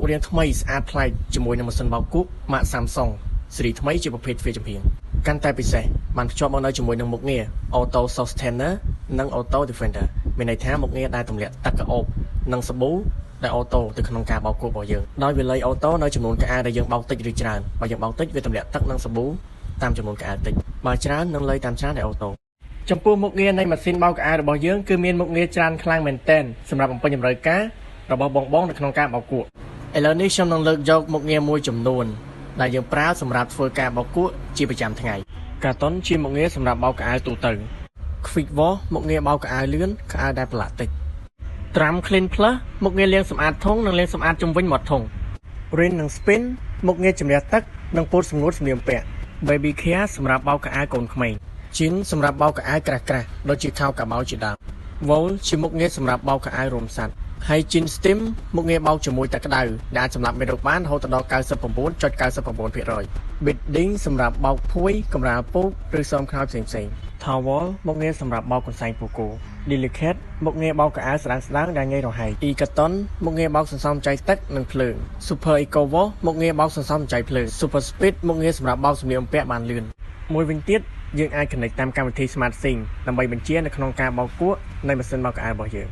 រៀងថ្មីស្អាតប្លែកជាមួយនឹងម៉ាស៊ីនបោកគក់ម៉ាក Samsung ស៊េរីថ្មីជាប្រភេទទ្វេចម្រៀងកាន់តែពិសេសបានភ្ជាប់មកនៅជាមួយនឹងមុខងារ Auto Softener និង Auto Defender មានន័យថាមុខងារដែលទម្លាក់ទឹកក្រអូបនិងសាប៊ូដែលអូតូទៅក្នុងការបោកគក់របស់យើងដោយវាល័យអូតូនៅចំនួនកៅអៅដែលយើងបោកតិចឬច្រើនបើយើងបោកតិចវាទម្លាក់ទឹកនិងសាប៊ូតាមចំនួនកៅអៅតិចបើច្រើននឹងលុយតាមច្រើនដែលអូតូចំពោះមុខងារនៃម៉ាស៊ីនបោកកៅអៅរបស់យើងគឺមានមុខងារច្រើនខ្លាំងមែនទែនសម្រាប់បំពេញតម្រូវការរបស់បងនៅក្នុងការបោកគក់ឥឡូវនេះខ្ញុំនឹងលើកយកមុខងារមួយចំនួនដែលយើងប្រើសម្រាប់ធ្វើការបោកគក់ជាប្រចាំថ្ងៃកាតុនជាមុខងារសម្រាប់បោកកៅអៅទូទៅ Quick Wash មុខងារបោកកៅអៅលឿនកៅអៅដែលប្រឡាក់តិច Tram Clean Plus មុខងារលាងសម្អាតធុងនិងលាងសម្អាតជុំវិញមាត់ធុង Rinse និង Spin មុខងារជំនះទឹកនិងពូតសម្ងួតសម្លៀកបំពាក់ Baby Care សម្រាប់បោកកៅអៅកូនក្មេង Chin សម្រាប់បោកកៅអៅក្រាស់ៗដូចជាខោកាបោជាដើម Wool ជាមុខងារសម្រាប់បោកកៅអៅរួមសត្វ ហើយ Chin Steam មុខងារបោកជាមួយទឹកក្តៅដែលអាចសម្លាប់មេរោគបានរហូតដល់ 99.99% Bedding សម្រាប់បោកភួយកម្រាលពូកឬសើមខ្នើយផ្សេងៗ Towel មុខងារសម្រាប់បោកកន្សែងពូកូ Delicate មុខងារបោកកៅអៅស្ដើងដែលងាយរហែក E-Cotton មុខងារបោកសន្សំចៃទឹកនិងភ្លើង Super Eco Wash មុខងារបោកសន្សំចៃភ្លើង Super Speed មុខងារសម្រាប់បោកសម្លៀកបំពាក់បានលឿនមួយវិញទៀតយើងអាច connect តាមកម្មវិធី Smart Sync ដើម្បីបញ្ជានៅក្នុងការបោកគក់នៃម៉ាស៊ីនបោកកៅអៅរបស់យើង